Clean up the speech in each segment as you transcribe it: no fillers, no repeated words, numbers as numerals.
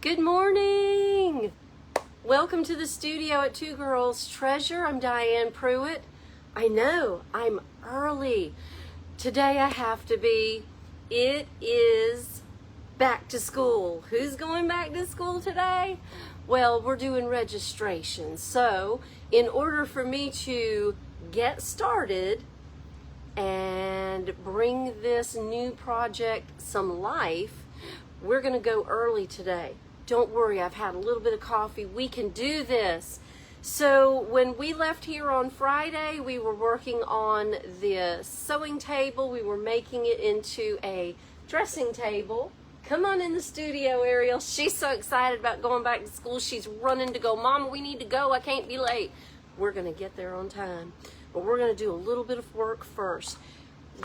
Good morning! Welcome to the studio at Two Girls Treasure. I'm Diane Pruitt. I know, I'm early. Today I have to be. It is back to school. Who's going back to school today? Well, we're doing registration. So, in order for me to get started and bring this new project some life, we're going to go early today. Don't worry, I've had a little bit of coffee. We can do this. So when we left here on Friday, we were working on the sewing table. We were making it into a dressing table. Come on in the studio, Ariel. She's so excited about going back to school. She's running to go, Mama, we need to go. I can't be late. We're going to get there on time. But we're going to do a little bit of work first.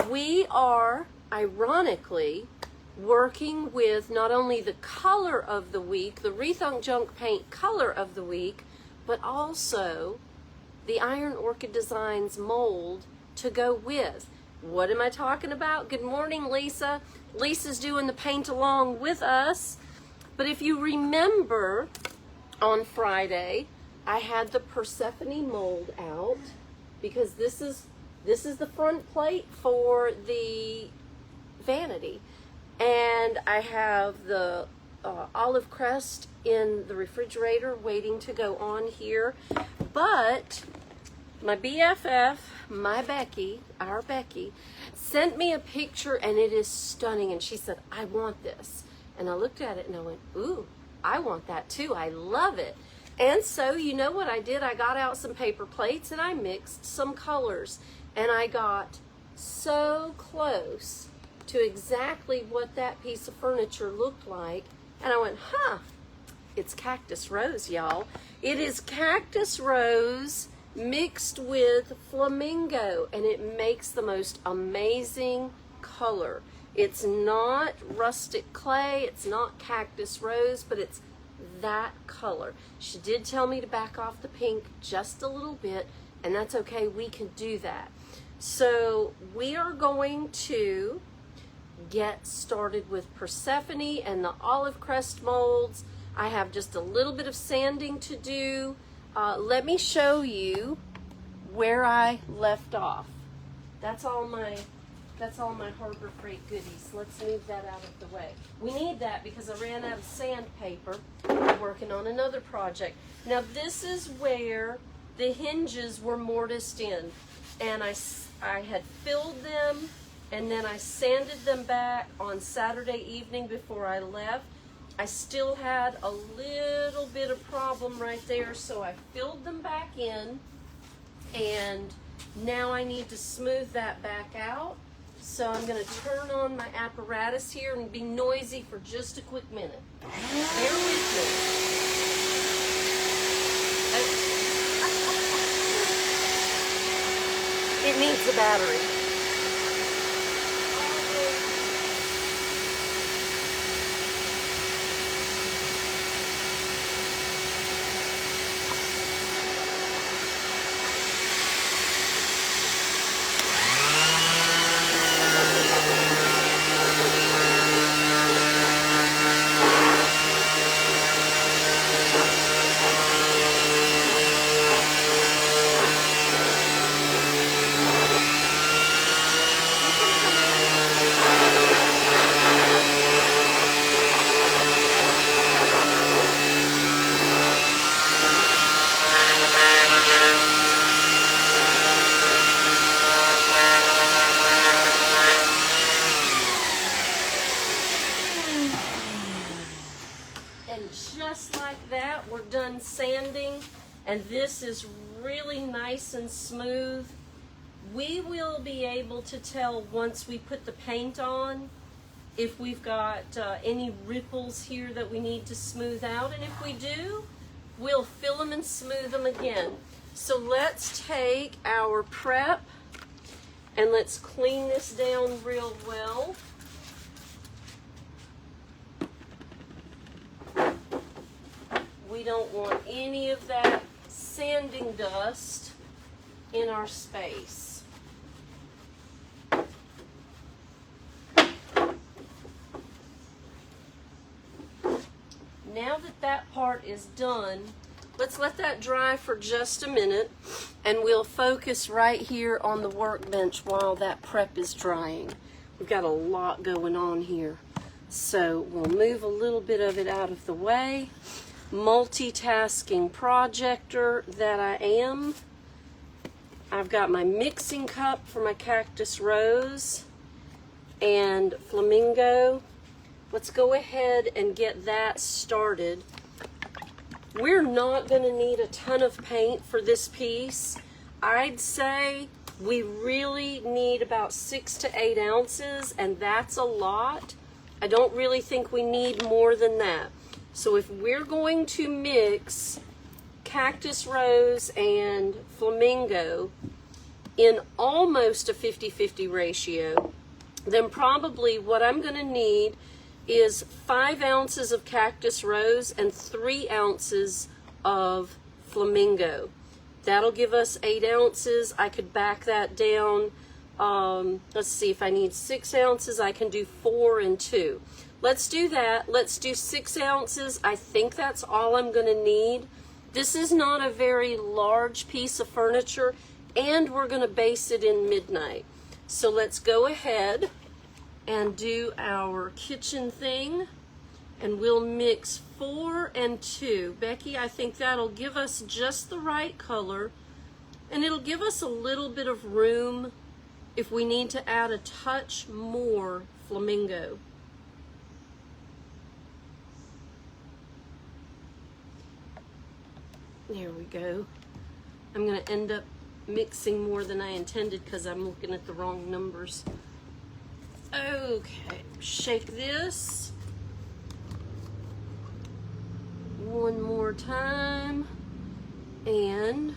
We are, ironically, working with not only the color of the week, the Rethunk Junk Paint color of the week, but also the Iron Orchid Designs mold to go with. What am I talking about? Good morning, Lisa. Lisa's doing the paint along with us. But if you remember, on Friday, I had the Persephone mold out because this is the front plate for the vanity. And I have the olive crest in the refrigerator waiting to go on here. But my BFF, our Becky, sent me a picture and it is stunning. And she said, I want this. And I looked at it and I went, ooh, I want that too. I love it. And so you know what I did? I got out some paper plates and I mixed some colors. And I got so close to exactly what that piece of furniture looked like. And I went, it's Cactus Rose, y'all. It is Cactus Rose mixed with flamingo, and it makes the most amazing color. It's not rustic clay, it's not Cactus Rose, but it's that color. She did tell me to back off the pink just a little bit, and that's okay, we can do that. So we are going to get started with Persephone and the olive crest molds. I have just a little bit of sanding to do. Let me show you where I left off. That's all my Harbor Freight goodies. Let's move that out of the way. We need that because I ran out of sandpaper. I'm working on another project. Now this is where the hinges were mortised in, and I had filled them, and then I sanded them back on Saturday evening before I left. I still had a little bit of problem right there, so I filled them back in, and now I need to smooth that back out. So I'm going to turn on my apparatus here and be noisy for just a quick minute. Bear with me. It needs a battery. Sanding, and this is really nice and smooth. We will be able to tell once we put the paint on if we've got any ripples here that we need to smooth out, and if we do, we'll fill them and smooth them again. So let's take our prep and let's clean this down real well. We don't want any of that sanding dust in our space. now that that part is done, let's let that dry for just a minute, and we'll focus right here on the workbench while that prep is drying. We've got a lot going on here. So we'll move a little bit of it out of the way. Multitasking projector that I am. I've got my mixing cup for my Cactus Rose and Flamingo. Let's go ahead and get that started. We're not going to need a ton of paint for this piece. I'd say we really need about 6 to 8 ounces, and that's a lot. I don't really think we need more than that. So if we're going to mix Cactus Rose and Flamingo in almost a 50-50 ratio, then probably what I'm going to need is 5 ounces of Cactus Rose and 3 ounces of Flamingo. That'll give us 8 ounces. I could back that down. Let's see, if I need 6 ounces, I can do 4 and 2. Let's do that. Let's do 6 ounces. I think that's all I'm going to need. This is not a very large piece of furniture, and we're going to base it in Midnight. So let's go ahead and do our kitchen thing, and we'll mix 4 and 2. Becky, I think that'll give us just the right color, and it'll give us a little bit of room if we need to add a touch more Flamingo. There we go. I'm going to end up mixing more than I intended because I'm looking at the wrong numbers. Okay, shake this one more time, and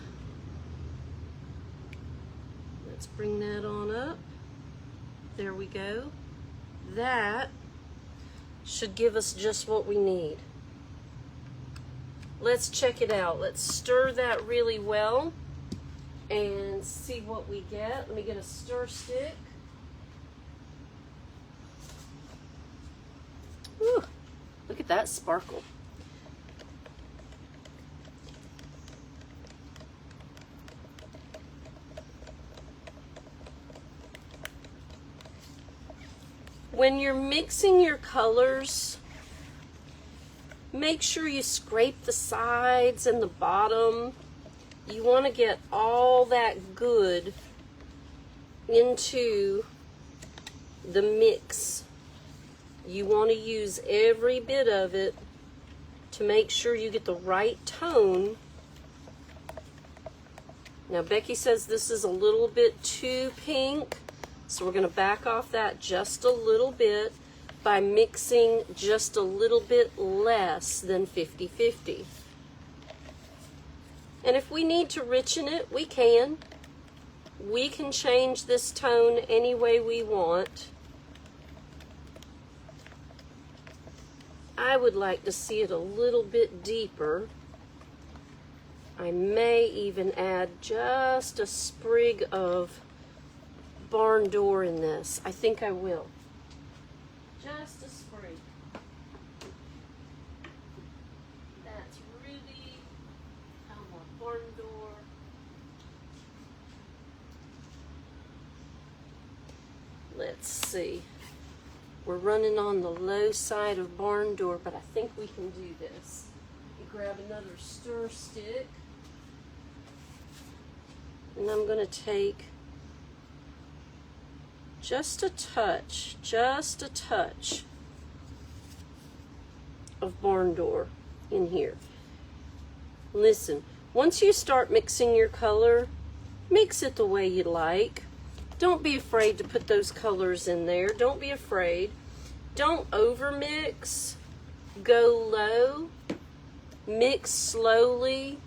let's bring that on up. There we go. That should give us just what we need. Let's check it out. Let's stir that really well and see what we get. Let me get a stir stick. Whew, look at that sparkle. When you're mixing your colors, make sure you scrape the sides and the bottom. You want to get all that good into the mix. You want to use every bit of it to make sure you get the right tone. Now Becky says this is a little bit too pink, so we're going to back off that just a little bit by mixing just a little bit less than 50-50. And if we need to richen it, we can. We can change this tone any way we want. I would like to see it a little bit deeper. I may even add just a sprig of barn door in this. I think I will. Just a sprig. That's ruby. I want barn door. Let's see. We're running on the low side of barn door, but I think we can do this. You grab another stir stick, and I'm going to take just a touch of barn door in here. Listen, once you start mixing your color, mix it the way you like. Don't be afraid to put those colors in there. Don't be afraid. Don't over mix. Go low. Mix slowly.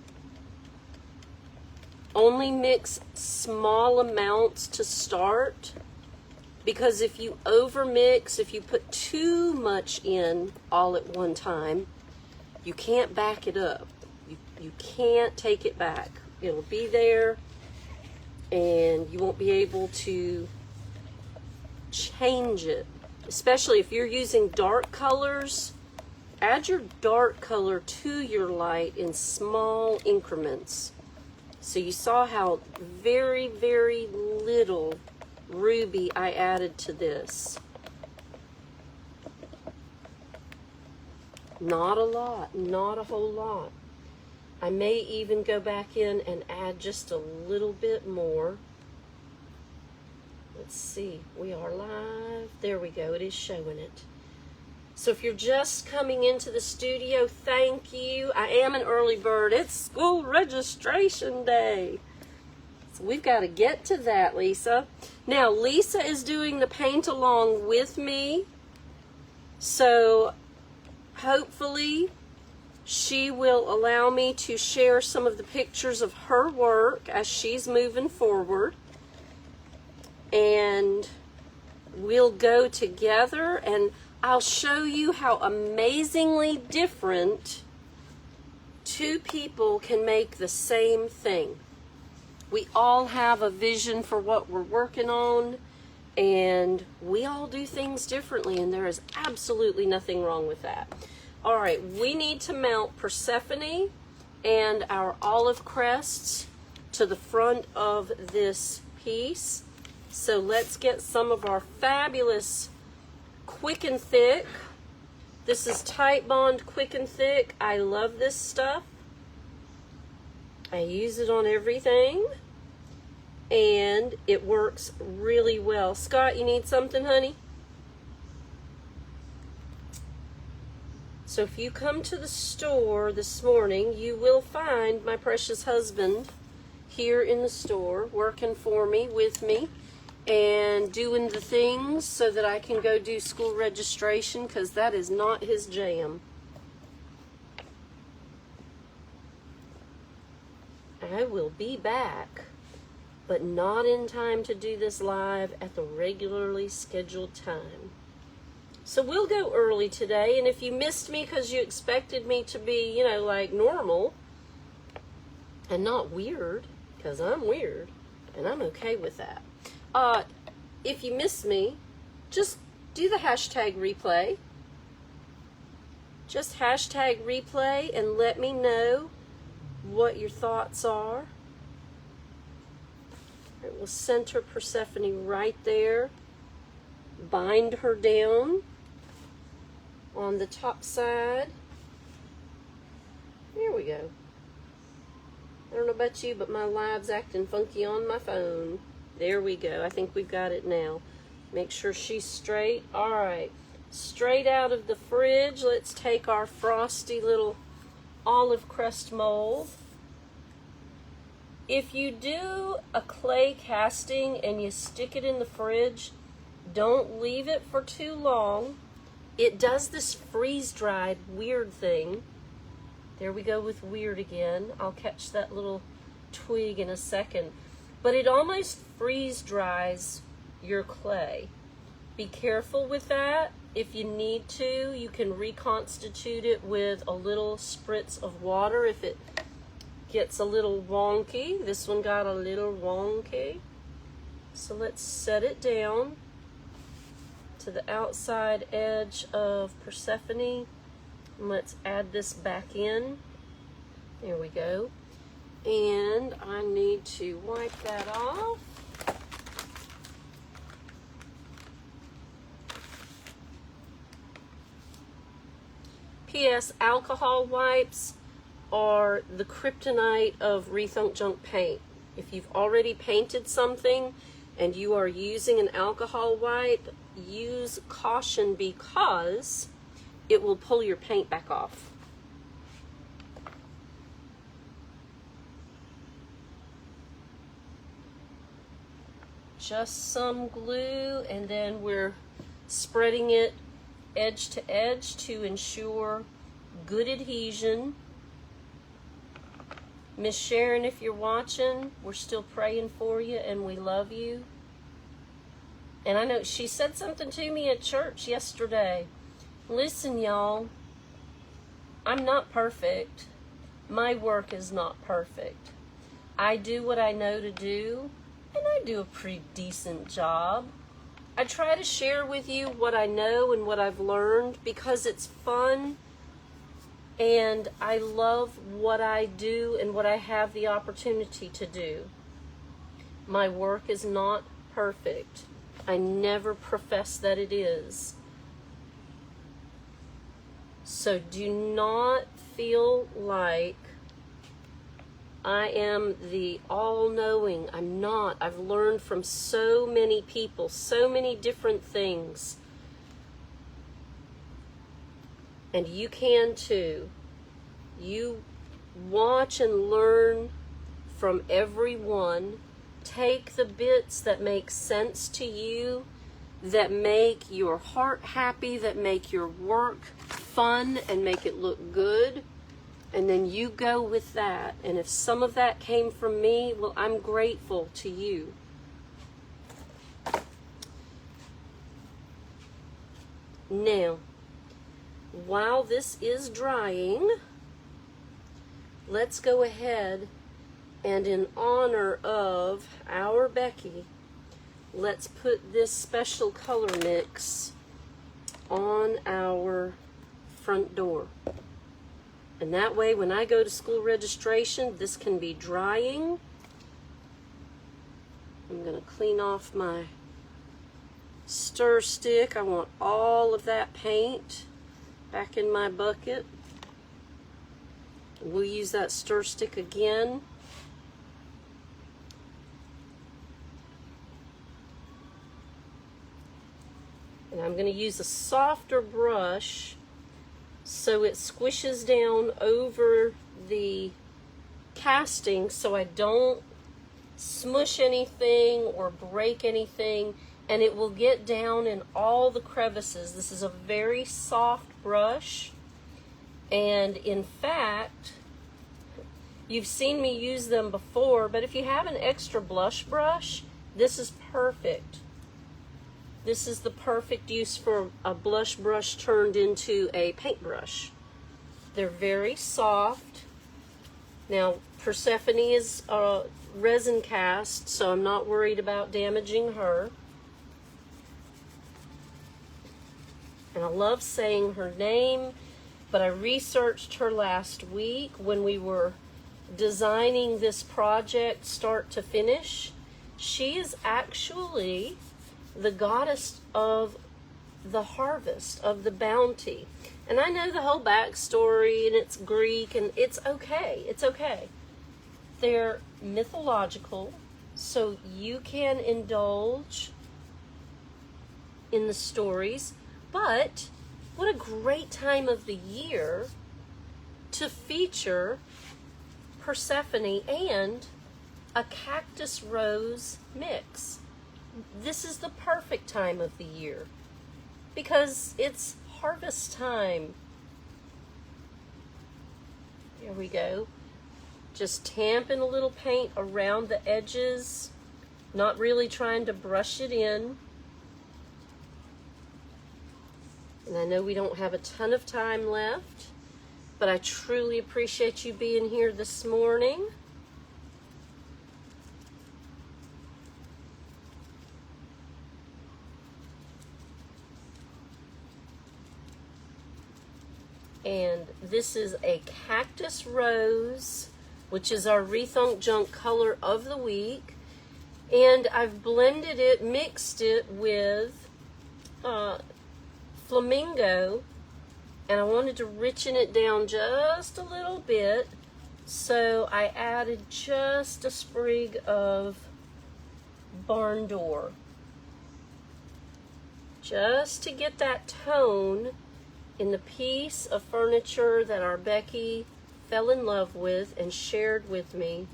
Only mix small amounts to start. Because if you over mix, if you put too much in all at one time, you can't back it up. You can't take it back. It'll be there, and you won't be able to change it. Especially if you're using dark colors, add your dark color to your light in small increments. So you saw how very, very little ruby I added to this. Not a lot, not a whole lot. I may even go back in and add just a little bit more. Let's see, we are live. There we go, it is showing it. So if you're just coming into the studio, thank you. I am an early bird. It's school registration day. So we've got to get to that, Lisa. Now, Lisa is doing the paint along with me. So hopefully she will allow me to share some of the pictures of her work as she's moving forward. And we'll go together and I'll show you how amazingly different two people can make the same thing. We all have a vision for what we're working on, and we all do things differently, and there is absolutely nothing wrong with that. All right, we need to mount Persephone and our olive crests to the front of this piece. So let's get some of our fabulous Quick and Thick. This is Titebond Quick and Thick. I love this stuff. I use it on everything. And it works really well. Scott, you need something, honey? So if you come to the store this morning, you will find my precious husband here in the store working for me, with me, and doing the things so that I can go do school registration, because that is not his jam. I will be back, but not in time to do this live at the regularly scheduled time. So we'll go early today, and if you missed me because you expected me to be, you know, like normal and not weird, because I'm weird, and I'm okay with that. If you miss me, just do the hashtag replay. Just hashtag replay and let me know what your thoughts are. It will center Persephone right there. Bind her down on the top side. There we go. I don't know about you, but my live's acting funky on my phone. There we go. I think we've got it now. Make sure she's straight. All right. Straight out of the fridge, let's take our frosty little olive crust mold. If you do a clay casting and you stick it in the fridge, don't leave it for too long. It does this freeze-dried weird thing. There we go with weird again. I'll catch that little twig in a second. But it almost freeze-dries your clay. Be careful with that. If you need to, you can reconstitute it with a little spritz of water if it gets a little wonky. This one got a little wonky. So let's set it down to the outside edge of Persephone. And let's add this back in. There we go. And I need to wipe that off. P.S. Alcohol wipes are the kryptonite of Rethunk Junk paint. If you've already painted something and you are using an alcohol wipe, use caution because it will pull your paint back off. Just some glue, and then we're spreading it edge to edge to ensure good adhesion. Miss Sharon, if you're watching, we're still praying for you and we love you. And I know she said something to me at church yesterday. Listen, y'all, I'm not perfect. My work is not perfect. I do what I know to do, and I do a pretty decent job. I try to share with you what I know and what I've learned because it's fun and I love what I do and what I have the opportunity to do. My work is not perfect. I never profess that it is. So do not feel like I am the all-knowing. I'm not. I've learned from so many people, so many different things. And you can too. You watch and learn from everyone. Take the bits that make sense to you, that make your heart happy, that make your work fun and make it look good. And then you go with that. And if some of that came from me, well, I'm grateful to you. Now, while this is drying, let's go ahead and in honor of our Becky, let's put this special color mix on our front door. And that way, when I go to school registration, this can be drying. I'm going to clean off my stir stick. I want all of that paint back in my bucket. We'll use that stir stick again. And I'm going to use a softer brush so it squishes down over the casting so I don't smush anything or break anything, and it will get down in all the crevices. This is a very soft brush, and in fact, you've seen me use them before, but if you have an extra blush brush, this is perfect. This is the perfect use for a blush brush turned into a paintbrush. They're very soft. Now, Persephone is resin cast, so I'm not worried about damaging her. And I love saying her name, but I researched her last week when we were designing this project start to finish. She is actually the goddess of the harvest, of the bounty. And I know the whole backstory, and it's Greek, and it's okay. It's okay. They're mythological, so you can indulge in the stories. But what a great time of the year to feature Persephone and a cactus rose mix. This is the perfect time of the year because it's harvest time. Here we go. Just tamping a little paint around the edges, not really trying to brush it in. And I know we don't have a ton of time left, but I truly appreciate you being here this morning. And this is a cactus rose, which is our Rethunk Junk color of the week. And I've blended it, mixed it with flamingo, and I wanted to richen it down just a little bit, so I added just a sprig of barn door, just to get that tone in the piece of furniture that our Becky fell in love with and shared with me,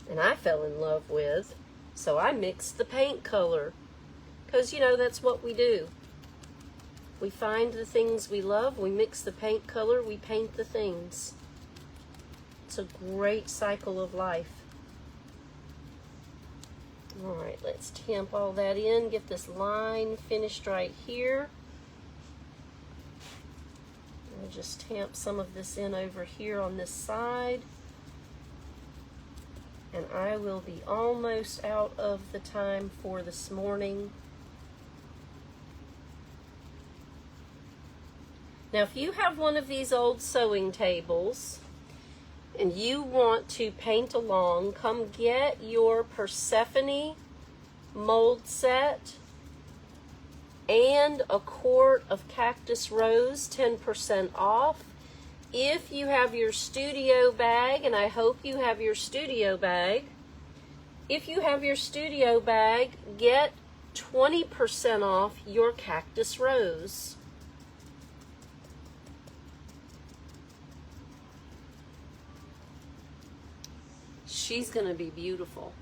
and I fell in love with. So I mixed the paint color, because you know that's what we do. We find the things we love, we mix the paint color, we paint the things. It's a great cycle of life. All right, let's tamp all that in, get this line finished right here. I'll just tamp some of this in over here on this side. And I will be almost out of the time for this morning. Now, if you have one of these old sewing tables and you want to paint along, come get your Persephone mold set and a quart of Cactus Rose, 10% off. If you have your studio bag, and I hope you have your studio bag, if you have your studio bag, get 20% off your Cactus Rose. She's going to be beautiful.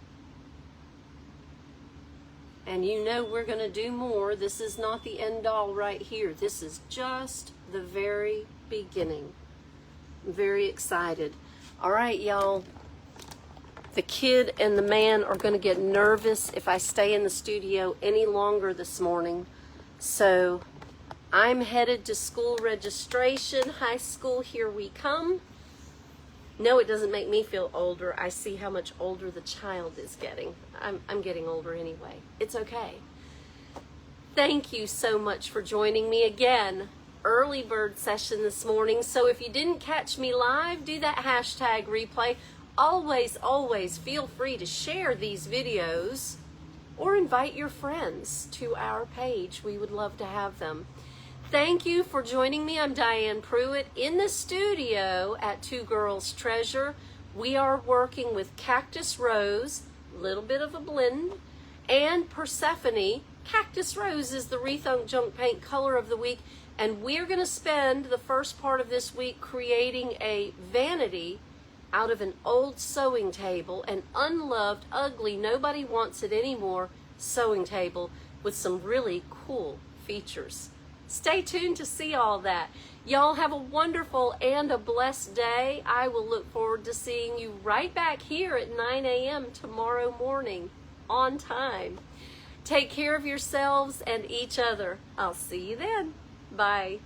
And you know we're going to do more. This is not the end all right here. This is just the very beginning. I'm very excited. All right, y'all. The kid and the man are going to get nervous if I stay in the studio any longer this morning. So I'm headed to school registration. High school, here we come. No, it doesn't make me feel older. I see how much older the child is getting. I'm getting older anyway. It's okay. Thank you so much for joining me again. Early bird session this morning. So if you didn't catch me live, do that hashtag replay. Always, always feel free to share these videos or invite your friends to our page. We would love to have them. Thank you for joining me. I'm Diane Pruitt in the studio at Two Girls Treasure. We are working with Cactus Rose, a little bit of a blend, and Persephone. Cactus Rose is the Rethunk Junk Paint color of the week, and we're going to spend the first part of this week creating a vanity out of an old sewing table, an unloved, ugly, nobody wants it anymore sewing table with some really cool features. Stay tuned to see all that. Y'all have a wonderful and a blessed day. I will look forward to seeing you right back here at 9 a.m. tomorrow morning on time. Take care of yourselves and each other. I'll see you then. Bye.